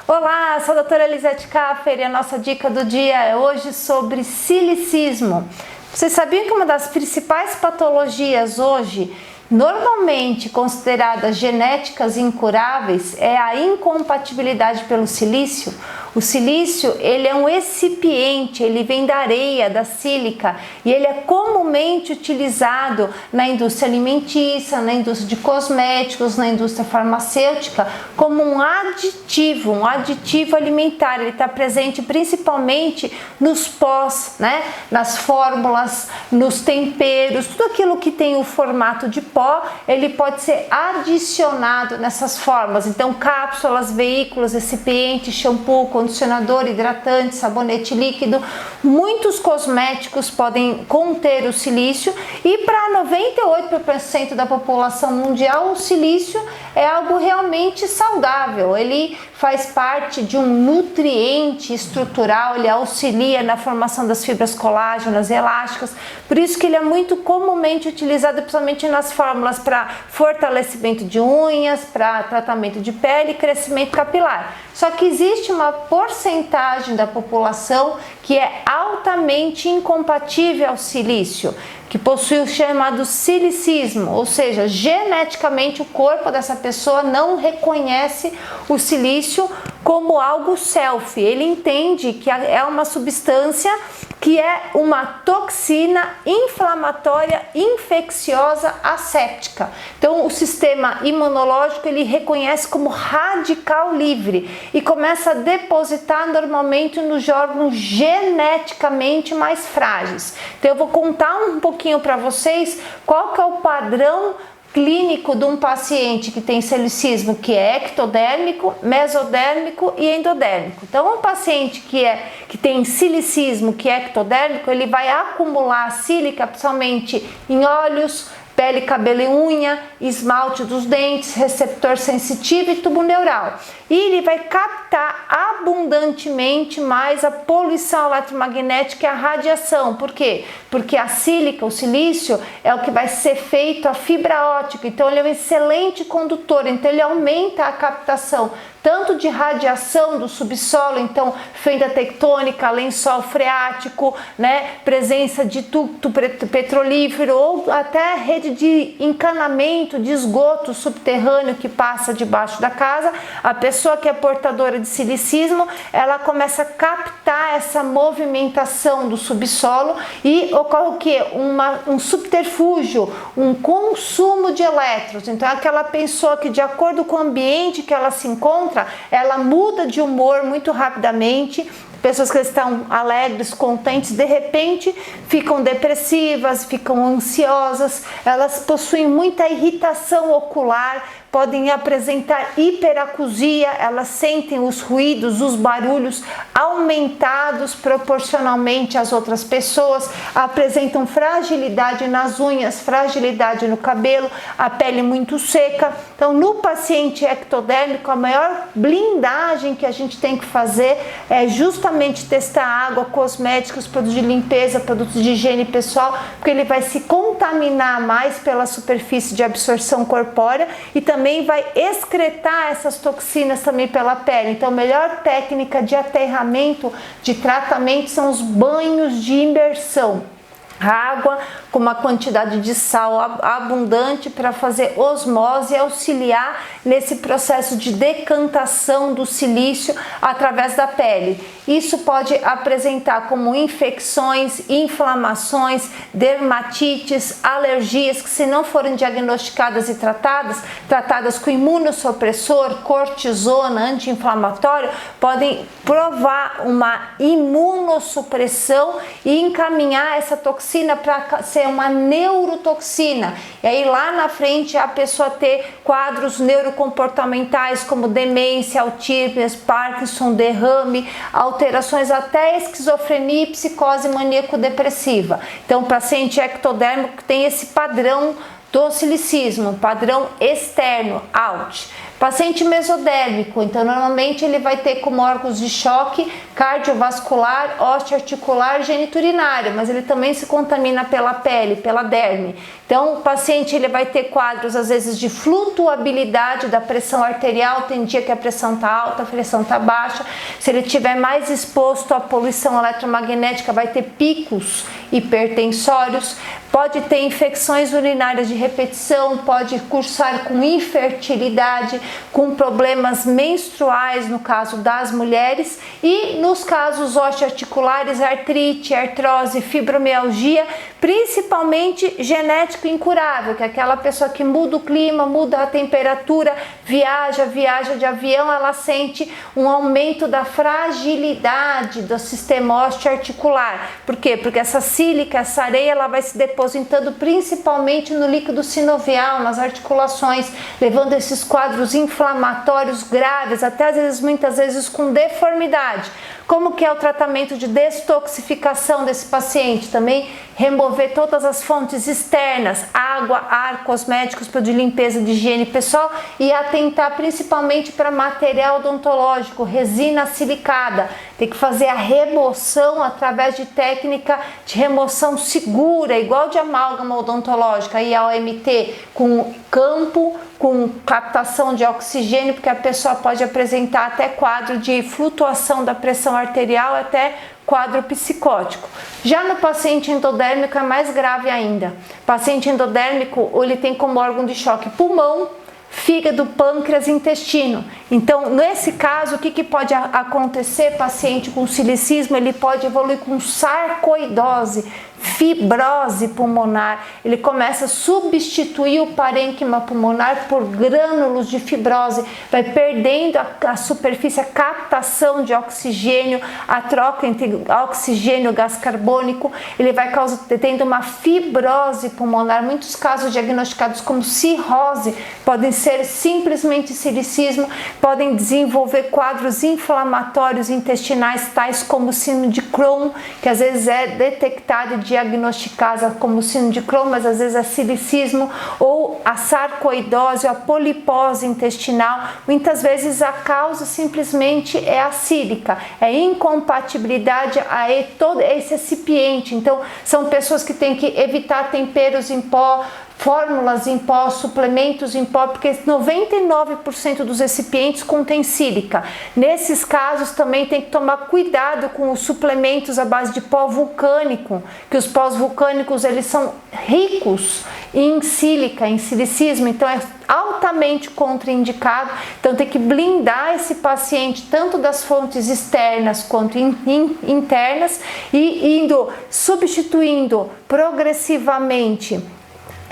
Olá, sou a doutora Elisete Kaffer e a nossa dica do dia é hoje sobre silicismo. Vocês sabiam que uma das principais patologias hoje, normalmente consideradas genéticas incuráveis, é a incompatibilidade pelo silício? O silício, ele é um excipiente, ele vem da areia, da sílica, e ele é comumente utilizado na indústria alimentícia, na indústria de cosméticos, na indústria farmacêutica, como um aditivo alimentar. Ele está presente principalmente nos pós, né? Nas fórmulas, nos temperos, tudo aquilo que tem o formato de pó, ele pode ser adicionado nessas formas. Então, cápsulas, veículos, recipientes, shampoo, condicionador, hidratante, sabonete líquido, muitos cosméticos podem conter o silício e para 98% da população mundial o silício é algo realmente saudável. Ele faz parte de um nutriente estrutural, ele auxilia na formação das fibras colágenas elásticas, por isso que ele é muito comumente utilizado principalmente nas fórmulas para fortalecimento de unhas, para tratamento de pele e crescimento capilar. Só que existe uma porcentagem da população que é altamente incompatível ao silício, que possui o chamado silicismo, ou seja, geneticamente o corpo dessa pessoa não reconhece o silício como algo self. Ele entende que é uma substância que é uma toxina inflamatória infecciosa asséptica. Então o sistema imunológico ele reconhece como radical livre e começa a depositar normalmente nos órgãos geneticamente mais frágeis. Então eu vou contar um pouquinho para vocês qual que é o padrão clínico de um paciente que tem silicismo, que é ectodérmico, mesodérmico e endodérmico. Então, um paciente que tem silicismo, que é ectodérmico, ele vai acumular sílica principalmente em olhos, pele, cabelo e unha, esmalte dos dentes, receptor sensitivo e tubo neural. E ele vai captar abundantemente mais a poluição eletromagnética e a radiação. Por quê? Porque a sílica, o silício, é o que vai ser feito a fibra óptica. Então ele é um excelente condutor, então ele aumenta a captação tanto de radiação do subsolo, então fenda tectônica, lençol freático, né, presença de ducto petrolífero ou até rede de encanamento de esgoto subterrâneo que passa debaixo da casa. A pessoa que é portadora de silicismo, ela começa a captar essa movimentação do subsolo e ocorre o que? Um subterfúgio, um consumo de elétrons. Então aquela pessoa que, de acordo com o ambiente que ela se encontra, ela muda de humor muito rapidamente. Pessoas que estão alegres, contentes, de repente ficam depressivas, ficam ansiosas, elas possuem muita irritação ocular, podem apresentar hiperacusia, elas sentem os ruídos, os barulhos aumentados proporcionalmente às outras pessoas, apresentam fragilidade nas unhas, fragilidade no cabelo, a pele muito seca. Então, no paciente ectodérmico, a maior blindagem que a gente tem que fazer é justamente testar água, cosméticos, produtos de limpeza, produtos de higiene pessoal, porque ele vai se contaminar mais pela superfície de absorção corpórea e também vai excretar essas toxinas também pela pele. Então, a melhor técnica de aterramento, de tratamento, são os banhos de imersão. Água com uma quantidade de sal abundante para fazer osmose e auxiliar nesse processo de decantação do silício através da pele. Isso pode apresentar como infecções, inflamações, dermatites, alergias que, se não forem diagnosticadas e tratadas com imunossupressor, cortisona, anti-inflamatório, podem provar uma imunossupressão e encaminhar essa toxina para ser uma neurotoxina. E aí lá na frente a pessoa ter quadros neurocomportamentais como demência, autismo, Parkinson, derrame, alterações até esquizofrenia e psicose maníaco-depressiva. Então o paciente ectodérmico tem esse padrão do silicismo, padrão externo, out. Paciente mesodérmico, então normalmente ele vai ter como órgãos de choque cardiovascular, osteoarticular, geniturinário, mas ele também se contamina pela pele, pela derme. Então o paciente ele vai ter quadros às vezes de flutuabilidade da pressão arterial, tem dia que a pressão está alta, a pressão está baixa. Se ele estiver mais exposto à poluição eletromagnética, vai ter picos hipertensórios, pode ter infecções urinárias de repetição, pode cursar com infertilidade, com problemas menstruais no caso das mulheres e nos casos osteoarticulares, artrite, artrose, fibromialgia, principalmente genético incurável, que é aquela pessoa que muda o clima, muda a temperatura, viaja de avião, ela sente um aumento da fragilidade do sistema osteoarticular. Por quê? Porque essa sílica, essa areia, ela vai se depositando principalmente no líquido sinovial, nas articulações, levando esses quadros inflamatórios graves, até às vezes, muitas vezes com deformidade. Como que é o tratamento de detoxificação desse paciente? Também remover todas as fontes externas, água, ar, cosméticos, de limpeza, de higiene pessoal e atentar principalmente para material odontológico, resina silicada. Tem que fazer a remoção através de técnica de remoção segura, igual de amálgama odontológica, e a OMT, com campo, com captação de oxigênio, porque a pessoa pode apresentar até quadro de flutuação da pressão arterial, até quadro psicótico. Já no paciente endodérmico é mais grave ainda. O paciente endodérmico, ele tem como órgão de choque pulmão, fígado, pâncreas, intestino. Então, nesse caso, o que pode acontecer? Paciente com silicismo, ele pode evoluir com sarcoidose, fibrose pulmonar. Ele começa a substituir o parênquima pulmonar por grânulos de fibrose, vai perdendo a superfície, a captação de oxigênio, a troca entre oxigênio e gás carbônico. Ele vai tendo uma fibrose pulmonar. Muitos casos diagnosticados como cirrose podem ser simplesmente silicismo, podem desenvolver quadros inflamatórios intestinais, tais como síndrome de Crohn, que às vezes é detectado e diagnosticada como síndrome de Crohn, mas às vezes é silicismo, ou a sarcoidose, a polipose intestinal. Muitas vezes a causa simplesmente é a sílica, é incompatibilidade a todo esse recipiente. Então são pessoas que têm que evitar temperos em pó, fórmulas em pó, suplementos em pó, porque 99% dos recipientes contém sílica. Nesses casos também tem que tomar cuidado com os suplementos à base de pó vulcânico, que os pós vulcânicos eles são ricos em sílica, em silicismo, então é altamente contraindicado. Então tem que blindar esse paciente tanto das fontes externas quanto internas e substituindo progressivamente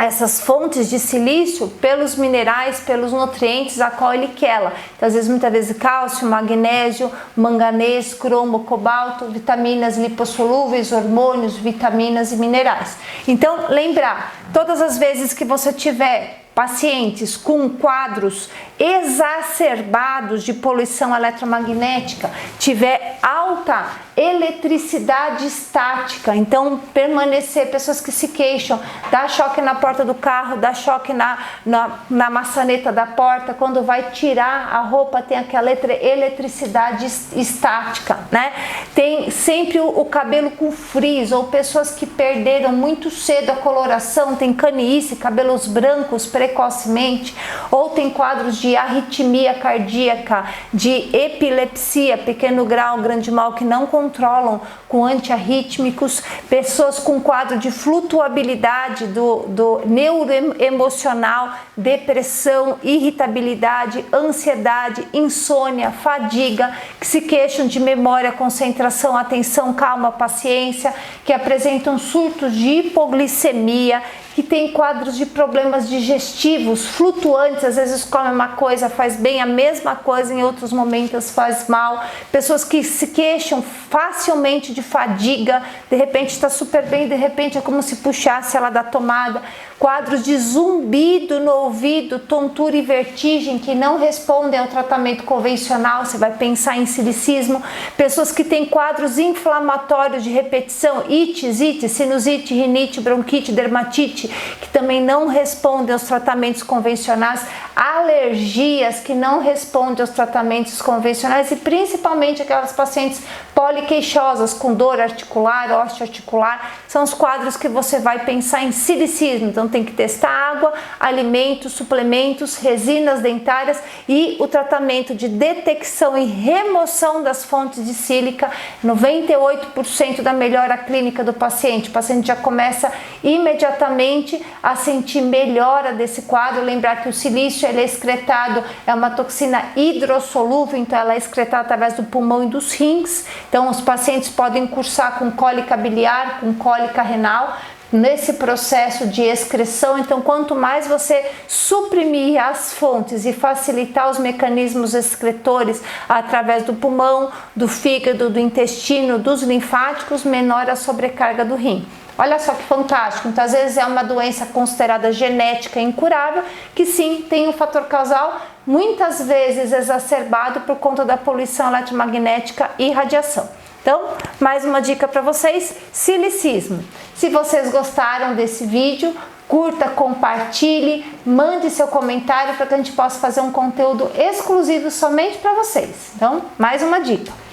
essas fontes de silício pelos minerais, pelos nutrientes a qual ele quela. Então, às vezes, muitas vezes cálcio, magnésio, manganês, cromo, cobalto, vitaminas lipossolúveis, hormônios, vitaminas e minerais. Então, lembrar, todas as vezes que você tiver pacientes com quadros exacerbados de poluição eletromagnética, tiver alta eletricidade estática, então permanecer, pessoas que se queixam, dá choque na porta do carro, dá choque na maçaneta da porta, quando vai tirar a roupa tem aquela eletricidade estática, né? Tem sempre o cabelo com frizz, ou pessoas que perderam muito cedo a coloração, tem canice, cabelos brancos precocemente, ou tem quadros de arritmia cardíaca, de epilepsia, pequeno grau, grande mal, que não controlam com antiarrítmicos, pessoas com quadro de flutuabilidade do neuroemocional, depressão, irritabilidade, ansiedade, insônia, fadiga, que se queixam de memória, concentração, atenção, calma, paciência, que apresentam surtos de hipoglicemia, que tem quadros de problemas digestivos flutuantes, às vezes come uma coisa, faz bem, a mesma coisa em outros momentos faz mal, pessoas que se queixam facilmente de fadiga, de repente está super bem, de repente é como se puxasse ela da tomada, quadros de zumbido no ouvido, tontura e vertigem que não respondem ao tratamento convencional, você vai pensar em silicismo. Pessoas que têm quadros inflamatórios de repetição, ites, sinusite, rinite, bronquite, dermatite, que também não respondem aos tratamentos convencionais, alergias que não respondem aos tratamentos convencionais e principalmente aquelas pacientes poliqueixosas com dor articular, osteoarticular, são os quadros que você vai pensar em silicismo. Então tem que testar água, alimentos, suplementos, resinas dentárias e o tratamento de detecção e remoção das fontes de sílica. 98% da melhora clínica do paciente. O paciente já começa imediatamente a sentir melhora desse quadro. Lembrar que o silício ele é excretado, é uma toxina hidrossolúvel, então ela é excretada através do pulmão e dos rins. Então os pacientes podem cursar com cólica biliar, com cólica renal, nesse processo de excreção. Então quanto mais você suprimir as fontes e facilitar os mecanismos excretores através do pulmão, do fígado, do intestino, dos linfáticos, menor a sobrecarga do rim. Olha só que fantástico. Então às vezes é uma doença considerada genética incurável, que sim, tem um fator causal, muitas vezes exacerbado por conta da poluição eletromagnética e radiação. Então, mais uma dica para vocês, silicismo. Se vocês gostaram desse vídeo, curta, compartilhe, mande seu comentário para que a gente possa fazer um conteúdo exclusivo somente para vocês. Então, mais uma dica.